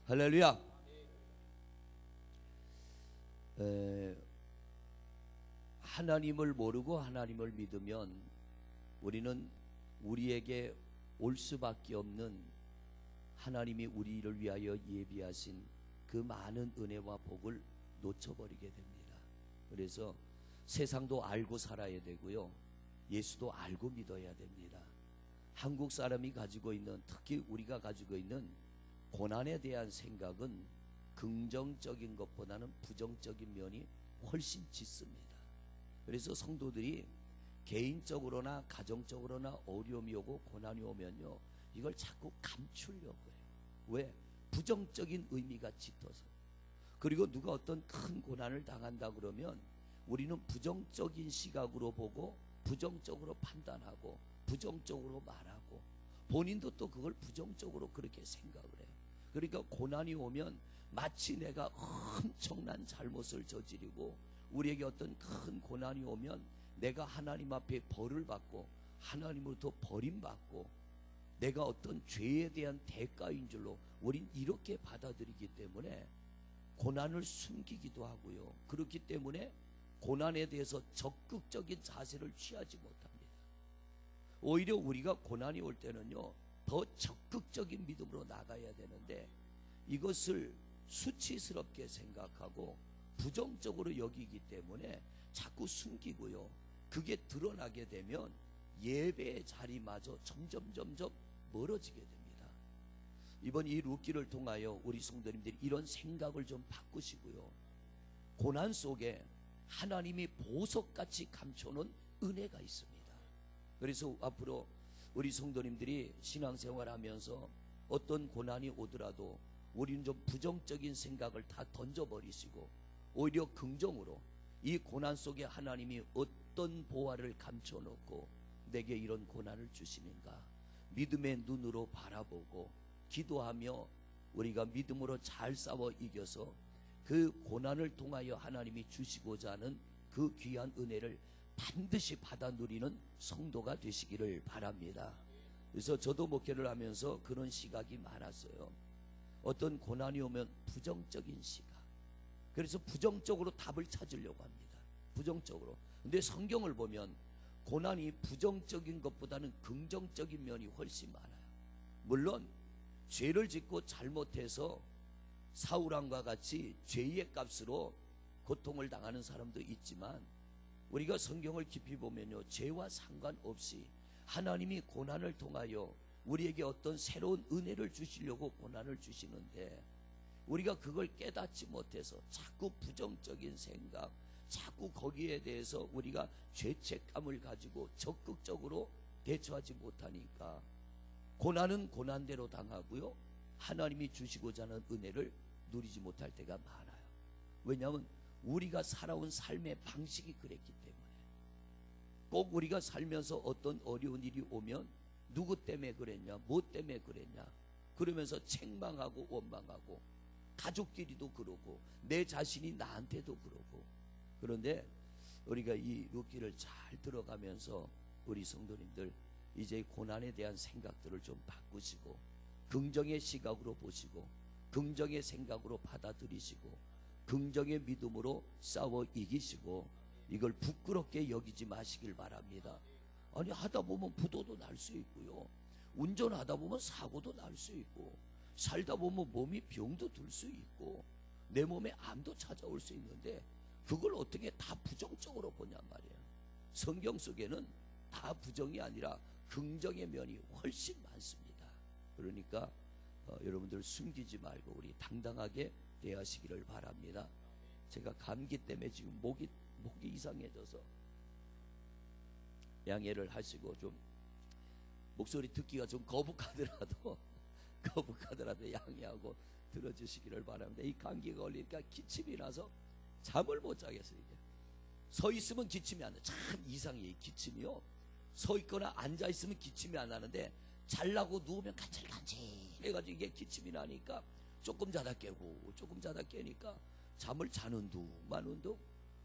할렐루야. 하나님을 모르고 하나님을 믿으면 우리는 우리에게 올 수밖에 없는 하나님이 우리를 위하여 예비하신 그 많은 은혜와 복을 놓쳐버리게 됩니다. 그래서 세상도 알고 살아야 되고요, 예수도 알고 믿어야 됩니다. 한국 사람이 가지고 있는, 특히 우리가 가지고 있는 고난에 대한 생각은 긍정적인 것보다는 부정적인 면이 훨씬 짙습니다. 그래서 성도들이 개인적으로나 가정적으로나 어려움이 오고 고난이 오면요, 이걸 자꾸 감추려고 해요. 왜? 부정적인 의미가 짙어서. 그리고 누가 어떤 큰 고난을 당한다 그러면 우리는 부정적인 시각으로 보고 부정적으로 판단하고 부정적으로 말하고 본인도 또 그걸 부정적으로 그렇게 생각을 해요. 그러니까 고난이 오면 마치 내가 엄청난 잘못을 저지르고, 우리에게 어떤 큰 고난이 오면 내가 하나님 앞에 벌을 받고 하나님으로부터 버림받고 내가 어떤 죄에 대한 대가인 줄로 우린 이렇게 받아들이기 때문에 고난을 숨기기도 하고요, 그렇기 때문에 고난에 대해서 적극적인 자세를 취하지 못합니다. 오히려 우리가 고난이 올 때는요, 더 적극적인 믿음으로 나가야 되는데 이것을 수치스럽게 생각하고 부정적으로 여기기 때문에 자꾸 숨기고요, 그게 드러나게 되면 예배의 자리마저 점점 멀어지게 됩니다. 이번 이 룻기를 통하여 우리 성도님들이 이런 생각을 좀 바꾸시고요, 고난 속에 하나님이 보석같이 감춰놓은 은혜가 있습니다. 그래서 앞으로 우리 성도님들이 신앙생활하면서 어떤 고난이 오더라도 우리는 좀 부정적인 생각을 다 던져버리시고 오히려 긍정으로 이 고난 속에 하나님이 어떤 보화를 감춰놓고 내게 이런 고난을 주시는가 믿음의 눈으로 바라보고 기도하며 우리가 믿음으로 잘 싸워 이겨서 그 고난을 통하여 하나님이 주시고자 하는 그 귀한 은혜를 반드시 받아 누리는 성도가 되시기를 바랍니다. 그래서 저도 목회를 하면서 그런 시각이 많았어요. 어떤 고난이 오면 부정적인 시각, 그래서 부정적으로 답을 찾으려고 합니다. 부정적으로. 근데 성경을 보면 고난이 부정적인 것보다는 긍정적인 면이 훨씬 많아요. 물론 죄를 짓고 잘못해서 사울왕과 같이 죄의 값으로 고통을 당하는 사람도 있지만 우리가 성경을 깊이 보면요, 죄와 상관없이 하나님이 고난을 통하여 우리에게 어떤 새로운 은혜를 주시려고 고난을 주시는데 우리가 그걸 깨닫지 못해서 자꾸 부정적인 생각, 자꾸 거기에 대해서 우리가 죄책감을 가지고 적극적으로 대처하지 못하니까 고난은 고난대로 당하고요, 하나님이 주시고자 하는 은혜를 누리지 못할 때가 많아요. 왜냐하면 우리가 살아온 삶의 방식이 그랬기 때문에. 꼭 우리가 살면서 어떤 어려운 일이 오면 누구 때문에 그랬냐, 뭐 때문에 그랬냐 그러면서 책망하고 원망하고 가족끼리도 그러고 내 자신이 나한테도 그러고. 그런데 우리가 이 룻기를 잘 들어가면서 우리 성도님들 이제 고난에 대한 생각들을 좀 바꾸시고 긍정의 시각으로 보시고 긍정의 생각으로 받아들이시고 긍정의 믿음으로 싸워 이기시고 이걸 부끄럽게 여기지 마시길 바랍니다. 아니 하다 보면 부도도 날 수 있고요, 운전하다 보면 사고도 날 수 있고 살다 보면 몸이 병도 들 수 있고 내 몸에 암도 찾아올 수 있는데 그걸 어떻게 다 부정적으로 보냔 말이에요. 성경 속에는 다 부정이 아니라 긍정의 면이 훨씬 많습니다. 그러니까 여러분들 숨기지 말고 우리 당당하게 대하시기를 바랍니다. 제가 감기 때문에 지금 목이 이상해져서 양해를 하시고 좀 목소리 듣기가 좀 거북하더라도 양해하고 들어주시기를 바랍니다. 이 감기가 걸리니까 기침이 나서 잠을 못 자겠어요. 이게 서 있으면 기침이 안 나. 참 이상해. 기침이요, 서 있거나 앉아 있으면 기침이 안 나는데 잘라고 누우면 간질간질 해가지고 이게 기침이 나니까 조금 자다 깨고 조금 자다 깨니까 잠을 자는 둥 마는 둥.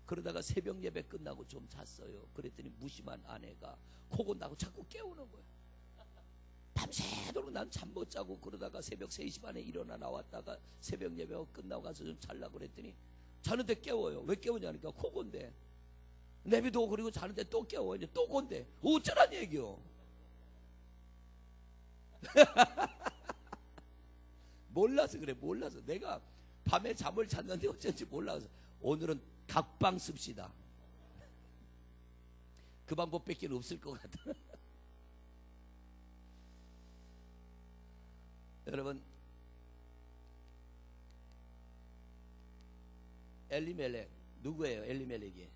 그러다가 새벽 예배 끝나고 좀 잤어요. 그랬더니 무심한 아내가 코 곤다고 자꾸 깨우는 거예요. 밤새도록 난 잠 못 자고 그러다가 새벽 3시 반에 일어나 나왔다가 새벽 예배가 끝나고 가서 좀 자려고 그랬더니 자는데 깨워요. 왜 깨우냐니까 코곤데. 내비도 그리고 자는데 또 깨워. 이제 또 곤데. 어쩌란 얘기요. 몰라서 그래. 몰라서. 내가 밤에 잠을 잤는데 어쩐지 몰라서. 오늘은 각방 씁시다. 그 방법밖에 없을 것 같아. 여러분, 엘리멜렉 누구예요? 엘리멜렉이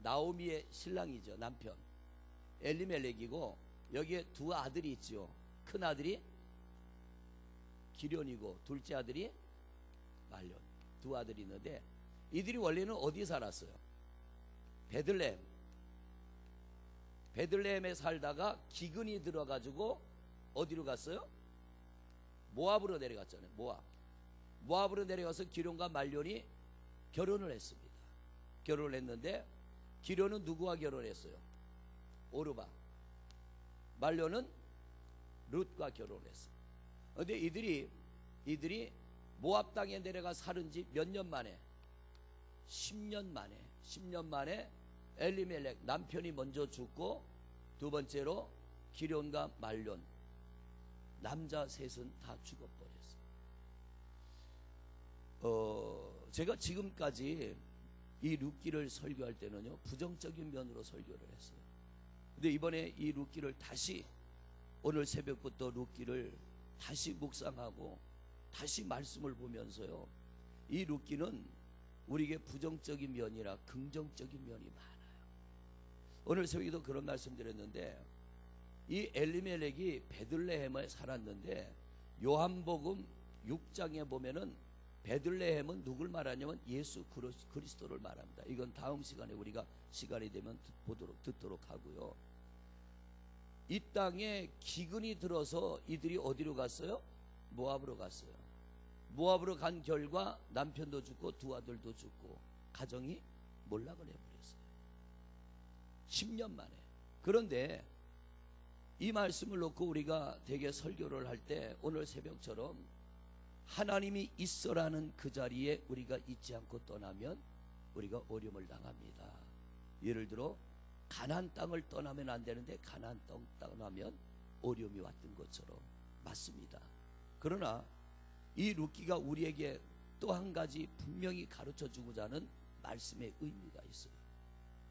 나오미의 신랑이죠. 남편 엘리멜렉이고, 여기에 두 아들이 있죠. 큰 아들이 기련이고 둘째 아들이 말론. 두 아들이 있는데 이들이 원래는 어디 살았어요? 베들레헴에 살다가 기근이 들어가지고 어디로 갔어요? 모압으로 내려갔잖아요. 모압으로 내려가서 기련과 말론이 결혼을 했습니다. 결혼을 했는데 기련은 누구와 결혼했어요? 오르바. 말론은 룻과 결혼을 했어요. 그런데 이들이 모압 땅에 내려가 살은 지 몇 년 만에? 10년 만에 엘리멜렉 남편이 먼저 죽고, 두 번째로 기련과 말론 남자 셋은 다 죽어버렸어요. 제가 지금까지 이 룻기를 설교할 때는요, 부정적인 면으로 설교를 했어요. 근데 이번에 이 룻기를 다시, 오늘 새벽부터 룻기를 다시 묵상하고 다시 말씀을 보면서요, 이 룻기는 우리에게 부정적인 면이라 긍정적인 면이 많아요. 오늘 새벽에도 그런 말씀 드렸는데, 이 엘리멜렉이 베들레헴에 살았는데 요한복음 6장에 보면은 베들레헴은 누굴 말하냐면 예수 그리스도를 말합니다. 이건 다음 시간에 우리가 시간이 되면 듣도록 하고요. 이 땅에 기근이 들어서 이들이 어디로 갔어요? 모압으로 갔어요. 모압으로 간 결과 남편도 죽고 두 아들도 죽고 가정이 몰락을 해버렸어요. 10년 만에. 그런데 이 말씀을 놓고 우리가 되게 설교를 할 때 오늘 새벽처럼 하나님이 있어라는 그 자리에 우리가 있지 않고 떠나면 우리가 어려움을 당합니다. 예를 들어 가나안 땅을 떠나면 안 되는데 가나안 땅 떠나면 어려움이 왔던 것처럼 맞습니다. 그러나 이 룻기가 우리에게 또 한 가지 분명히 가르쳐 주고자 하는 말씀의 의미가 있어요.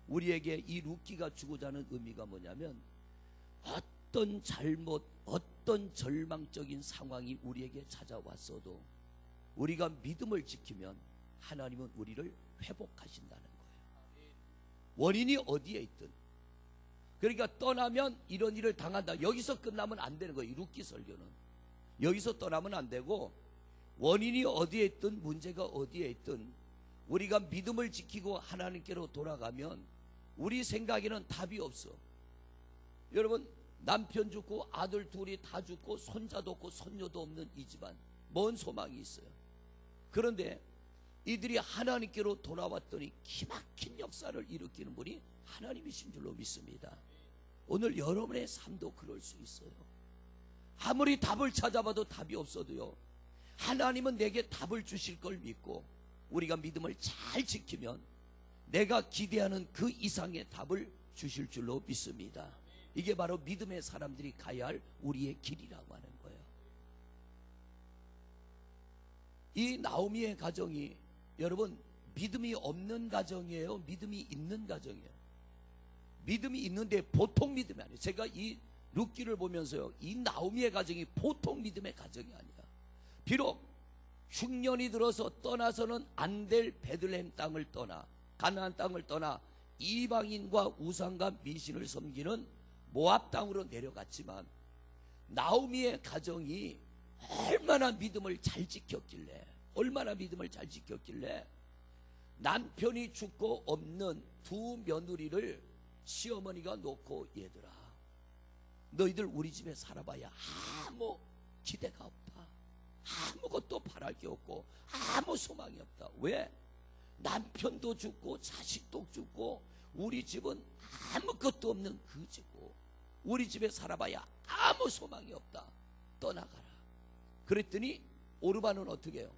우리에게 이 룻기가 주고자 하는 의미가 뭐냐면, 어떤 잘못, 어떤 절망적인 상황이 우리에게 찾아왔어도 우리가 믿음을 지키면 하나님은 우리를 회복하신다는 거예요. 원인이 어디에 있든. 그러니까 떠나면 이런 일을 당한다. 여기서 끝나면 안 되는 거예요. 이 룻기 설교는 여기서 떠나면 안 되고, 원인이 어디에 있든 문제가 어디에 있든 우리가 믿음을 지키고 하나님께로 돌아가면 우리 생각에는 답이 없어. 여러분, 남편 죽고 아들 둘이 다 죽고 손자도 없고 손녀도 없는 이 집안, 뭔 소망이 있어요? 그런데 이들이 하나님께로 돌아왔더니 기막힌 역사를 일으키는 분이 하나님이신 줄로 믿습니다. 오늘 여러분의 삶도 그럴 수 있어요. 아무리 답을 찾아봐도 답이 없어도요, 하나님은 내게 답을 주실 걸 믿고 우리가 믿음을 잘 지키면 내가 기대하는 그 이상의 답을 주실 줄로 믿습니다. 이게 바로 믿음의 사람들이 가야 할 우리의 길이라고 하는 거예요. 이 나오미의 가정이 여러분 믿음이 없는 가정이에요? 믿음이 있는 가정이에요? 믿음이 있는데 보통 믿음이 아니에요. 제가 이 룻기를 보면서요, 이 나오미의 가정이 보통 믿음의 가정이 아니야. 비록 흉년이 들어서 떠나서는 안 될 베들레헴 땅을 떠나, 가나안 땅을 떠나 이방인과 우상과 미신을 섬기는 모압 땅으로 내려갔지만, 나오미의 가정이 얼마나 믿음을 잘 지켰길래, 남편이 죽고 없는 두 며느리를 시어머니가 놓고, 얘들아 너희들 우리 집에 살아봐야 아무 기대가 없다, 아무것도 바랄 게 없고 아무 소망이 없다. 왜? 남편도 죽고 자식도 죽고 우리 집은 아무것도 없는 그 집고 우리 집에 살아봐야 아무 소망이 없다. 떠나가라. 그랬더니 오르반은 어떻게 해요?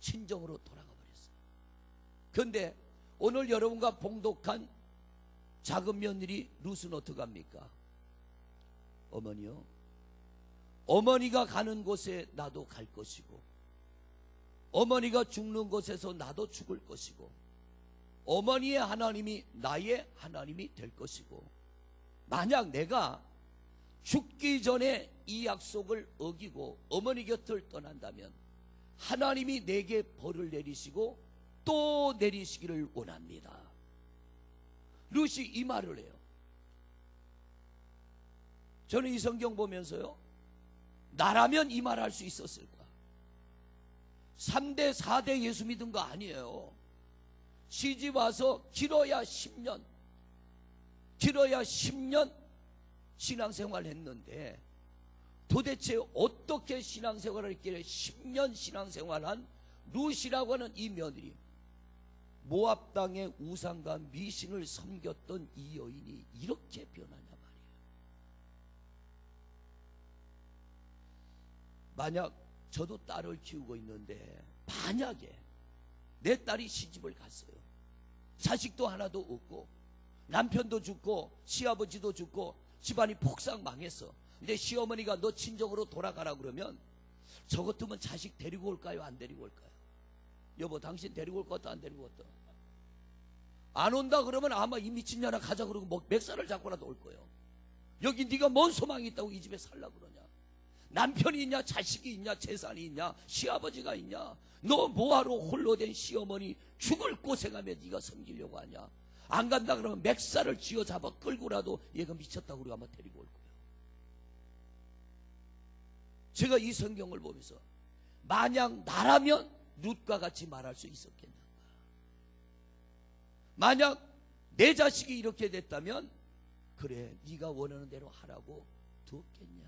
친정으로 돌아가 버렸어요. 그런데 오늘 여러분과 봉독한 작은 며느리 룻은 어떻게 합니까? 어머니요, 어머니가 가는 곳에 나도 갈 것이고, 어머니가 죽는 곳에서 나도 죽을 것이고, 어머니의 하나님이 나의 하나님이 될 것이고, 만약 내가 죽기 전에 이 약속을 어기고 어머니 곁을 떠난다면 하나님이 내게 벌을 내리시고 또 내리시기를 원합니다. 룻이 이 말을 해요. 저는 이 성경 보면서요, 나라면 이 말 할 수 있었을까? 3대 4대 예수 믿은 거 아니에요. 시집 와서 길어야 10년 신앙생활 했는데 도대체 어떻게 신앙생활을 했길래 10년 신앙생활한 룻이라고 하는 이 며느리, 모압 땅의 우상과 미신을 섬겼던 이 여인이 이렇게 변하냐 말이에요. 만약 저도 딸을 키우고 있는데 만약에 내 딸이 시집을 갔어요. 자식도 하나도 없고 남편도 죽고 시아버지도 죽고 집안이 폭삭 망했어. 근데 시어머니가 너 친정으로 돌아가라 그러면 저 같으면 자식 데리고 올까요? 안 데리고 올까요? 여보, 당신 데리고 올 것 같아? 안 데리고 올 것 같아? 안 온다 그러면 아마 이 미친년아 가자 그러고 맥살을 잡고라도 올 거예요. 여기 네가 뭔 소망이 있다고 이 집에 살라 그러냐? 남편이 있냐? 자식이 있냐? 재산이 있냐? 시아버지가 있냐? 너 뭐하러 홀로 된 시어머니 죽을 고생하며 네가 섬기려고 하냐? 안 간다 그러면 맥살을 쥐어잡아 끌고라도 얘가 미쳤다고 우리가 아마 데리고 올 거예요. 제가 이 성경을 보면서 만약 나라면 룻과 같이 말할 수 있었겠는가? 만약 내 자식이 이렇게 됐다면 그래, 네가 원하는 대로 하라고 두었겠냐?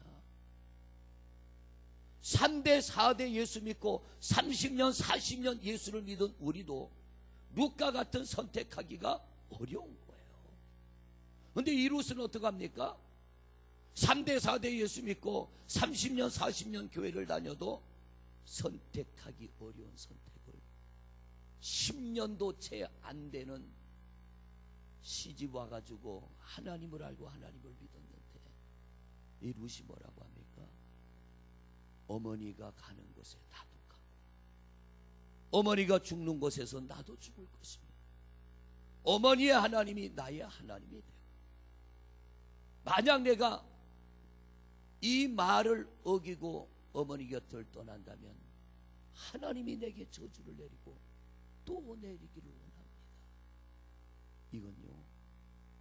3대 4대 예수 믿고 30년 40년 예수를 믿은 우리도 룻과 같은 선택하기가 어려운 거예요. 그런데 이 룻은 어떻게 합니까? 3대 4대 예수 믿고 30년 40년 교회를 다녀도 선택하기 어려운 선택을 10년도 채 안 되는 시집 와가지고 하나님을 알고 하나님을 믿었는데, 이 룻이 뭐라고 합니까? 어머니가 가는 곳에 나도 가고 어머니가 죽는 곳에서 나도 죽을 것이며 어머니의 하나님이 나의 하나님이 되고, 만약 내가 이 말을 어기고 어머니 곁을 떠난다면 하나님이 내게 저주를 내리고 또 내리기를 원합니다. 이건요,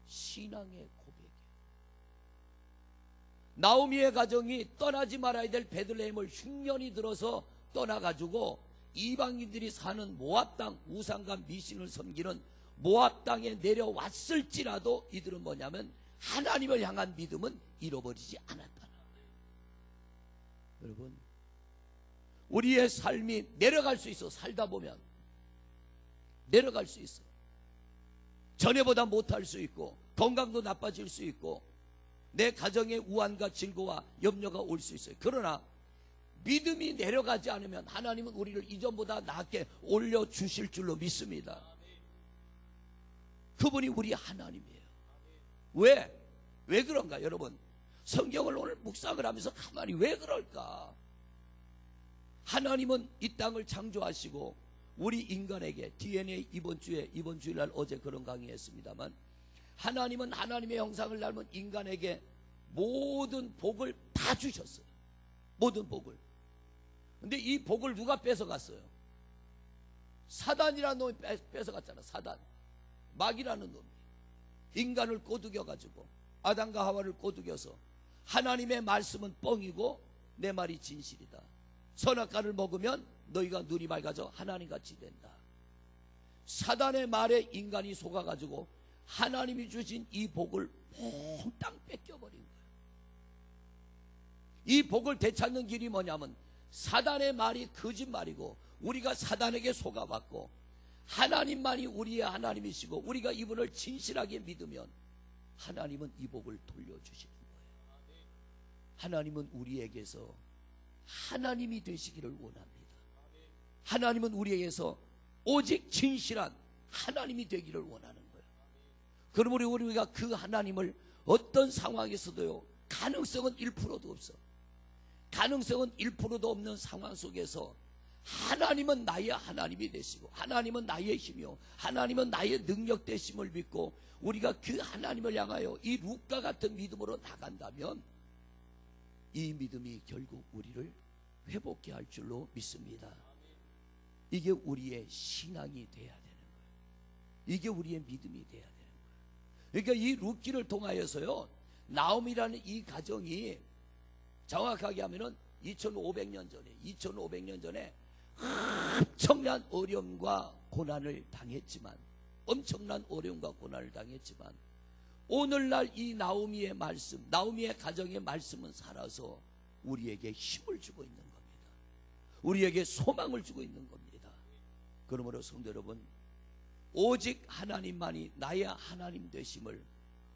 신앙의 고백이에요. 나오미의 가정이 떠나지 말아야 될 베들레헴을 흉년이 들어서 떠나가지고 이방인들이 사는 모압 땅, 우상과 미신을 섬기는 모압 땅에 내려왔을지라도 이들은 뭐냐면 하나님을 향한 믿음은 잃어버리지 않았다는 거예요. 여러분, 우리의 삶이 내려갈 수 있어. 살다 보면 내려갈 수 있어. 전에보다 못할 수 있고 건강도 나빠질 수 있고 내 가정에 우환과 증거와 염려가 올 수 있어요. 그러나 믿음이 내려가지 않으면 하나님은 우리를 이전보다 낫게 올려주실 줄로 믿습니다. 그분이 우리 하나님이에요. 왜 그런가? 여러분, 성경을 오늘 묵상을 하면서 가만히 왜 그럴까? 하나님은 이 땅을 창조하시고 우리 인간에게 DNA 이번 주일날 어제 그런 강의했습니다만, 하나님은 하나님의 형상을 닮은 인간에게 모든 복을 다 주셨어요. 모든 복을. 근데 이 복을 누가 뺏어갔어요? 사단이라는 놈이 뺏어갔잖아. 사단, 마귀라는 놈이 인간을 꼬드겨가지고 아담과 하와를 꼬드겨서 하나님의 말씀은 뻥이고 내 말이 진실이다. 선악과를 먹으면 너희가 눈이 맑아져 하나님같이 된다. 사단의 말에 인간이 속아가지고 하나님이 주신 이 복을 몽땅 뺏겨버린 거예요. 이 복을 되찾는 길이 뭐냐면 사단의 말이 거짓말이고 우리가 사단에게 속아봤고 하나님만이 우리의 하나님이시고 우리가 이분을 진실하게 믿으면 하나님은 이 복을 돌려주시는 거예요. 하나님은 우리에게서 하나님이 되시기를 원합니다. 하나님은 우리에게서 오직 진실한 하나님이 되기를 원하는 거예요. 그러므로 우리가 그 하나님을 어떤 상황에서도요, 가능성은 1%도 없어. 가능성은 1%도 없는 상황 속에서 하나님은 나의 하나님이 되시고, 하나님은 나의 힘이요, 하나님은 나의 능력 되심을 믿고 우리가 그 하나님을 향하여 이 룻과 같은 믿음으로 나간다면 이 믿음이 결국 우리를 회복케 할 줄로 믿습니다. 이게 우리의 신앙이 돼야 되는 거예요. 이게 우리의 믿음이 돼야 되는 거예요. 그러니까 이 룻기를 통하여서요, 나옴이라는 이 가정이 정확하게 하면은 2500년 전에 엄청난 어려움과 고난을 당했지만, 엄청난 어려움과 고난을 당했지만 오늘날 이 나오미의 말씀, 나오미의 가정의 말씀은 살아서 우리에게 힘을 주고 있는 겁니다. 우리에게 소망을 주고 있는 겁니다. 그러므로 성도 여러분, 오직 하나님만이 나의 하나님 되심을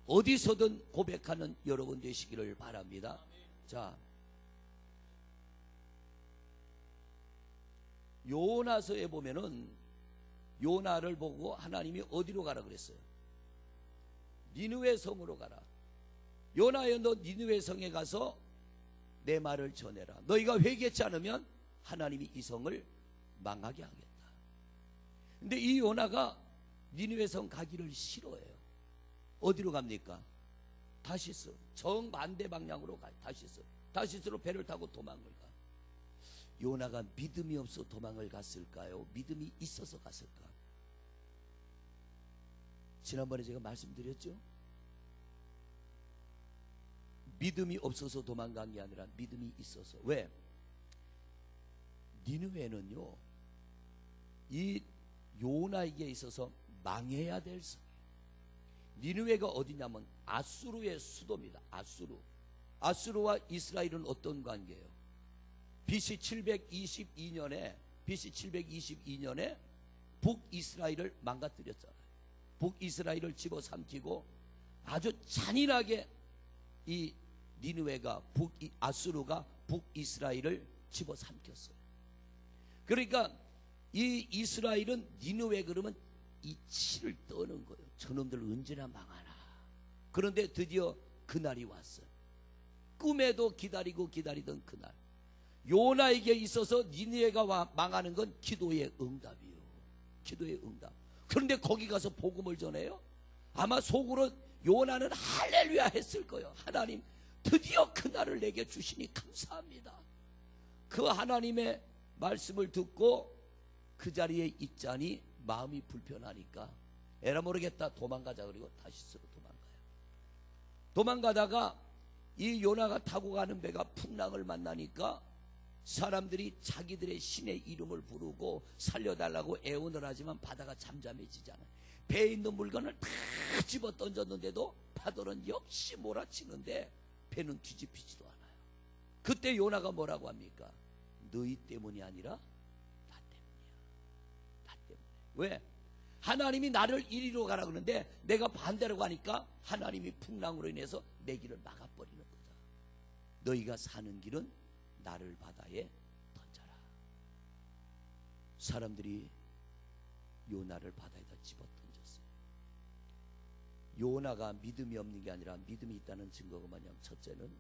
어디서든 고백하는 여러분 되시기를 바랍니다. 자, 요나서에 보면은 요나를 보고 하나님이 어디로 가라 그랬어요? 니느웨 성으로 가라. 요나여, 너 니느웨 성에 가서 내 말을 전해라. 너희가 회개치 않으면 하나님이 이 성을 망하게 하겠다. 근데 이 요나가 니느웨 성 가기를 싫어해요. 어디로 갑니까? 다시스. 정반대 방향으로 가요. 다시스로 배를 타고 도망을 가. 요나가 믿음이 없어 도망을 갔을까요? 믿음이 있어서 갔을까? 지난번에 제가 말씀드렸죠? 믿음이 없어서 도망간 게 아니라 믿음이 있어서. 왜? 니느웨는요, 이 요나에게 있어서 망해야 될 성이에요. 니느웨가 어디냐면 아수르의 수도입니다. 아수르와 이스라엘은 어떤 관계예요? BC 722년에 북이스라엘을 망가뜨렸잖아요. 북이스라엘을 집어삼키고 아주 잔인하게 이 니느웨가 아수르가 북이스라엘을 집어삼켰어요. 그러니까 이 이스라엘은 니느웨 그러면 이 치를 떠는 거예요. 저놈들 언제나 망하나. 그런데 드디어 그날이 왔어요. 꿈에도 기다리던 그날. 요나에게 있어서 니느웨가 망하는 건 기도의 응답이요. 기도의 응답. 그런데 거기 가서 복음을 전해요? 아마 속으로 요나는 할렐루야 했을 거예요. 하나님, 드디어 그날을 내게 주시니 감사합니다. 그 하나님의 말씀을 듣고 그 자리에 있자니 마음이 불편하니까 에라 모르겠다, 도망가자. 그리고 다시스로 도망가요. 도망가다가 이 요나가 타고 가는 배가 풍랑을 만나니까 사람들이 자기들의 신의 이름을 부르고 살려달라고 애원을 하지만 바다가 잠잠해지잖아요. 배에 있는 물건을 다 집어 던졌는데도 파도는 역시 몰아치는데 배는 뒤집히지도 않아요. 그때 요나가 뭐라고 합니까? 너희 때문이 아니라 나 때문이야. 나 때문에. 왜? 하나님이 나를 이리로 가라 그러는데 내가 반대로 가니까 하나님이 풍랑으로 인해서 내 길을 막아버리는 거다. 너희가 사는 길은 나를 바다에 던져라. 사람들이 요나를 바다에다 집어 던졌어요. 요나가 믿음이 없는 게 아니라 믿음이 있다는 증거가 뭐냐면, 첫째는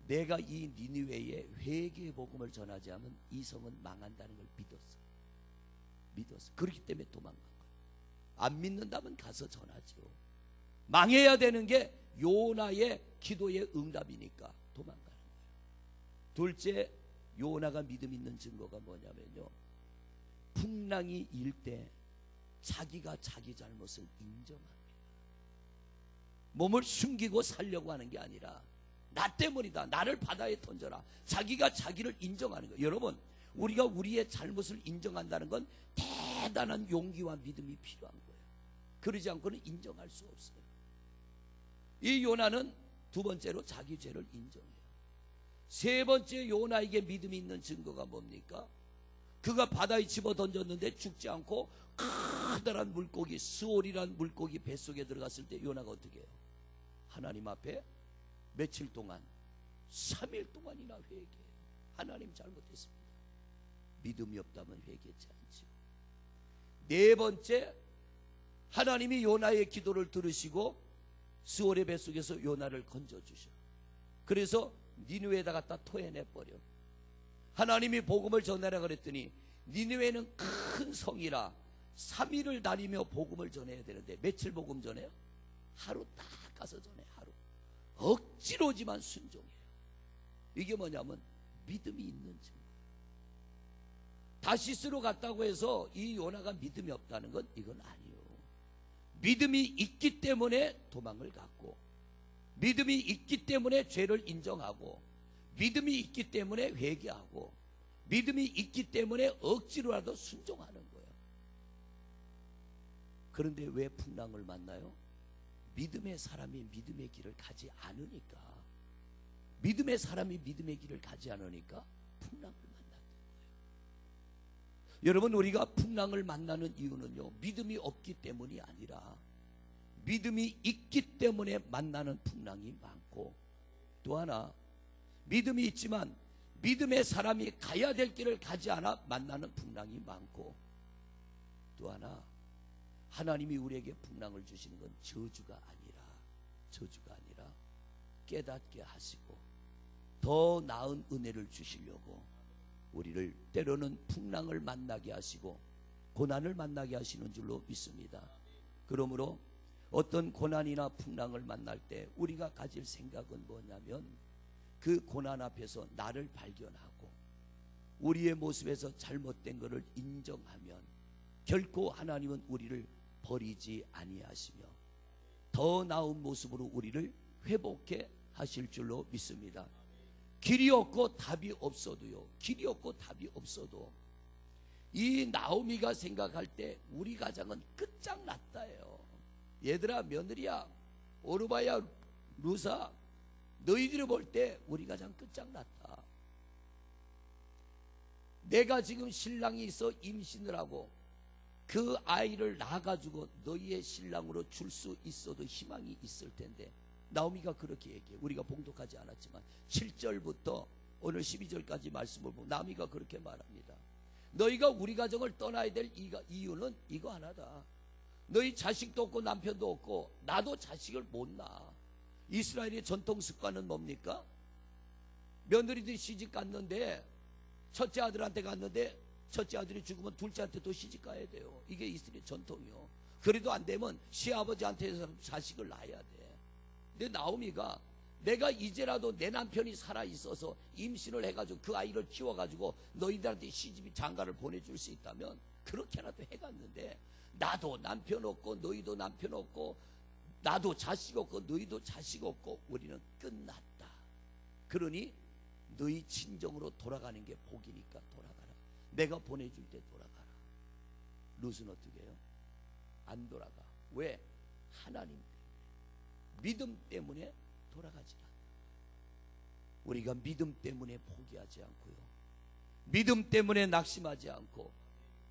내가 이 니느웨에 회개의 복음을 전하지 않으면 이 성은 망한다는 걸 믿었어. 그렇기 때문에 도망간 거예요. 안 믿는다면 가서 전하죠. 망해야 되는 게 요나의 기도의 응답이니까 도망가는 거예요. 둘째, 요나가 믿음 있는 증거가 뭐냐면요, 풍랑이 일 때 자기가 자기 잘못을 인정합니다. 몸을 숨기고 살려고 하는 게 아니라 나 때문이다, 나를 바다에 던져라. 자기가 자기를 인정하는 거예요. 여러분, 우리가 우리의 잘못을 인정한다는 건 대단한 용기와 믿음이 필요한 거예요. 그러지 않고는 인정할 수 없어요. 이 요나는 두 번째로 자기 죄를 인정해요. 세 번째 요나에게 믿음이 있는 증거가 뭡니까? 그가 바다에 집어 던졌는데 죽지 않고 커다란 물고기, 스올이란 물고기 뱃속에 들어갔을 때 요나가 어떻게 해요? 하나님 앞에 며칠 동안, 3일 동안이나 회개해요. 하나님 잘못했습니다. 믿음이 없다면 회개하지 않죠. 네 번째, 하나님이 요나의 기도를 들으시고 스올의 뱃속에서 요나를 건져주셔. 그래서 니느웨에다 갖다 토해내버려. 하나님이 복음을 전해라 그랬더니 니느웨는 큰 성이라 3일을 다니며 복음을 전해야 되는데 며칠 복음 전해요? 하루 딱 가서 전해. 하루. 억지로지만 순종해요. 이게 뭐냐면 믿음이 있는 증거. 다시스로 갔다고 해서 이 요나가 믿음이 없다는 건 이건 아니에요. 믿음이 있기 때문에 도망을 갔고, 믿음이 있기 때문에 죄를 인정하고, 믿음이 있기 때문에 회개하고, 믿음이 있기 때문에 억지로라도 순종하는 거예요. 그런데 왜 풍랑을 만나요? 믿음의 사람이 믿음의 길을 가지 않으니까. 믿음의 사람이 믿음의 길을 가지 않으니까 풍랑을 만났던 거예요. 여러분, 우리가 풍랑을 만나는 이유는요, 믿음이 없기 때문이 아니라 믿음이 있기 때문에 만나는 풍랑이 많고, 또 하나 믿음이 있지만 믿음의 사람이 가야 될 길을 가지 않아 만나는 풍랑이 많고, 또 하나 하나님이 우리에게 풍랑을 주시는 건 저주가 아니라 깨닫게 하시고 더 나은 은혜를 주시려고 우리를 때로는 풍랑을 만나게 하시고 고난을 만나게 하시는 줄로 믿습니다. 그러므로 어떤 고난이나 풍랑을 만날 때 우리가 가질 생각은 뭐냐면, 그 고난 앞에서 나를 발견하고 우리의 모습에서 잘못된 것을 인정하면 결코 하나님은 우리를 버리지 아니하시며 더 나은 모습으로 우리를 회복해 하실 줄로 믿습니다. 길이 없고 답이 없어도요, 길이 없고 답이 없어도 이 나오미가 생각할 때 우리 가정은 끝장났다예요. 얘들아, 며느리야, 오르바야, 루사, 너희들이 볼 때 우리 가정 끝장났다. 내가 지금 신랑이 있어 임신을 하고 그 아이를 낳아가지고 너희의 신랑으로 줄 수 있어도 희망이 있을 텐데, 나오미가 그렇게 얘기해. 우리가 봉독하지 않았지만 7절부터 오늘 12절까지 말씀을 보면 나오미가 그렇게 말합니다. 너희가 우리 가정을 떠나야 될 이유는 이거 하나다. 너희 자식도 없고 남편도 없고 나도 자식을 못 낳아. 이스라엘의 전통 습관은 뭡니까? 며느리들이 시집 갔는데 첫째 아들한테 갔는데 첫째 아들이 죽으면 둘째한테 또 시집 가야 돼요. 이게 이스라엘 전통이요. 그래도 안 되면 시아버지한테 자식을 낳아야 돼. 근데 나오미가 내가 이제라도 내 남편이 살아있어서 임신을 해가지고 그 아이를 키워가지고 너희들한테 시집이 장가를 보내줄 수 있다면 그렇게라도 해갔는데, 나도 남편 없고 너희도 남편 없고 나도 자식 없고 너희도 자식 없고 우리는 끝났다. 그러니 너희 친정으로 돌아가는 게 복이니까 돌아가라. 내가 보내줄 때 돌아가라. 룻은 어떻게 해요? 안 돌아가. 왜? 하나님 때문에. 믿음 때문에 돌아가지 않아. 우리가 믿음 때문에 포기하지 않고요, 믿음 때문에 낙심하지 않고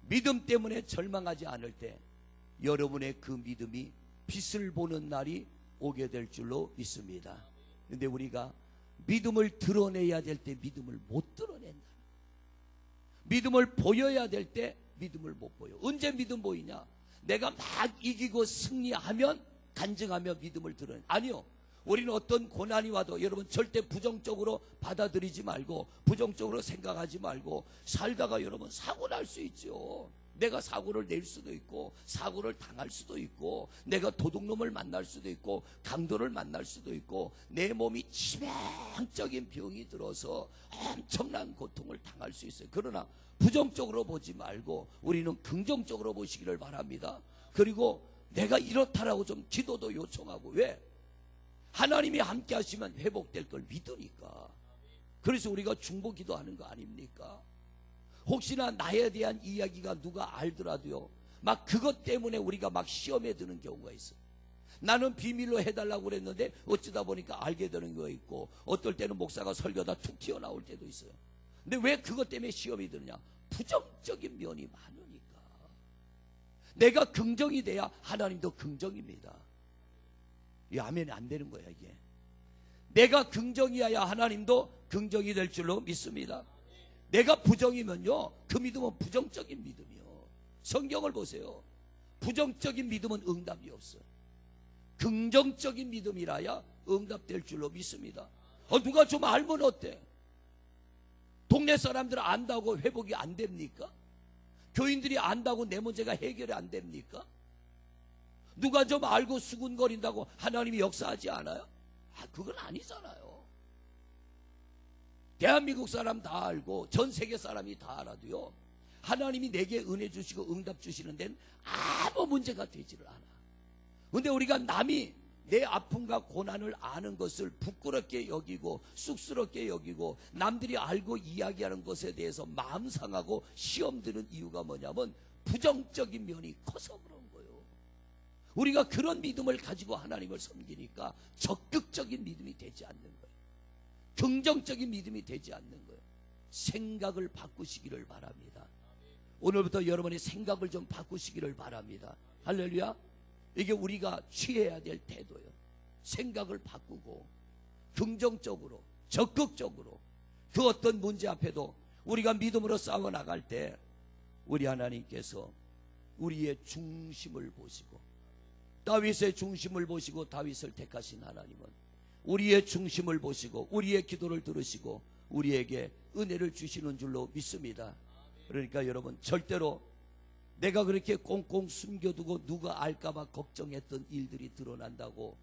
믿음 때문에 절망하지 않을 때 여러분의 그 믿음이 빛을 보는 날이 오게 될 줄로 믿습니다. 그런데 우리가 믿음을 드러내야 될 때 믿음을 못 드러낸다. 믿음을 보여야 될 때 믿음을 못 보여. 언제 믿음 보이냐? 내가 막 이기고 승리하면 간증하며 믿음을 드러내. 아니요, 우리는 어떤 고난이 와도 여러분 절대 부정적으로 받아들이지 말고 부정적으로 생각하지 말고 살다가 여러분 사고 날 수 있죠. 내가 사고를 낼 수도 있고 사고를 당할 수도 있고 내가 도둑놈을 만날 수도 있고 강도를 만날 수도 있고 내 몸이 치명적인 병이 들어서 엄청난 고통을 당할 수 있어요. 그러나 부정적으로 보지 말고 우리는 긍정적으로 보시기를 바랍니다. 그리고 내가 이렇다라고 좀 기도도 요청하고. 왜? 하나님이 함께 하시면 회복될 걸 믿으니까. 그래서 우리가 중보 기도하는 거 아닙니까? 혹시나 나에 대한 이야기가 누가 알더라도요, 막 그것 때문에 우리가 막 시험에 드는 경우가 있어요. 나는 비밀로 해달라고 그랬는데 어쩌다 보니까 알게 되는 거 있고, 어떨 때는 목사가 설교다 툭 튀어나올 때도 있어요. 근데 왜 그것 때문에 시험이 드느냐? 부정적인 면이 많으니까. 내가 긍정이 돼야 하나님도 긍정입니다. 이 아멘이 안 되는 거야 이게. 내가 긍정이어야 하나님도 긍정이 될 줄로 믿습니다. 내가 부정이면요, 그 믿음은 부정적인 믿음이요. 성경을 보세요. 부정적인 믿음은 응답이 없어요. 긍정적인 믿음이라야 응답될 줄로 믿습니다. 누가 좀 알면 어때? 동네 사람들은 안다고 회복이 안 됩니까? 교인들이 안다고 내 문제가 해결이 안 됩니까? 누가 좀 알고 수군거린다고 하나님이 역사하지 않아요? 그건 아니잖아요. 대한민국 사람 다 알고 전 세계 사람이 다 알아도요, 하나님이 내게 은혜 주시고 응답 주시는 데는 아무 문제가 되지를 않아. 근데 우리가 남이 내 아픔과 고난을 아는 것을 부끄럽게 여기고 쑥스럽게 여기고 남들이 알고 이야기하는 것에 대해서 마음 상하고 시험 드는 이유가 뭐냐면 부정적인 면이 커서 그런 거예요. 우리가 그런 믿음을 가지고 하나님을 섬기니까 적극적인 믿음이 되지 않는 거예요. 긍정적인 믿음이 되지 않는 거예요. 생각을 바꾸시기를 바랍니다. 오늘부터 여러분의 생각을 좀 바꾸시기를 바랍니다. 할렐루야. 이게 우리가 취해야 될 태도예요. 생각을 바꾸고 긍정적으로 적극적으로 그 어떤 문제 앞에도 우리가 믿음으로 싸워 나갈 때 우리 하나님께서 우리의 중심을 보시고, 다윗의 중심을 보시고 다윗을 택하신 하나님은 우리의 중심을 보시고 우리의 기도를 들으시고 우리에게 은혜를 주시는 줄로 믿습니다. 그러니까 여러분, 절대로 내가 그렇게 꽁꽁 숨겨두고 누가 알까봐 걱정했던 일들이 드러난다고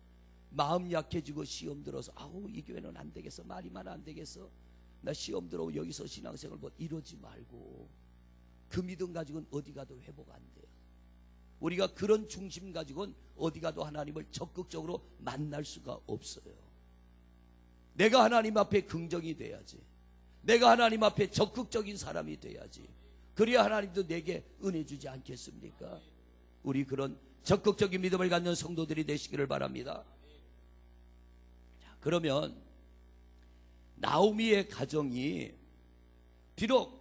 마음 약해지고 시험 들어서 이 교회는 안 되겠어, 말이 많아 안 되겠어, 나 시험 들어오고 여기서 신앙생활 뭐 이러지 말고, 그 믿음 가지고는 어디 가도 회복 안 돼요. 우리가 그런 중심 가지고는 어디 가도 하나님을 적극적으로 만날 수가 없어요. 내가 하나님 앞에 긍정이 돼야지. 내가 하나님 앞에 적극적인 사람이 돼야지. 그래야 하나님도 내게 은혜 주지 않겠습니까? 우리 그런 적극적인 믿음을 갖는 성도들이 되시기를 바랍니다. 자, 그러면 나오미의 가정이 비록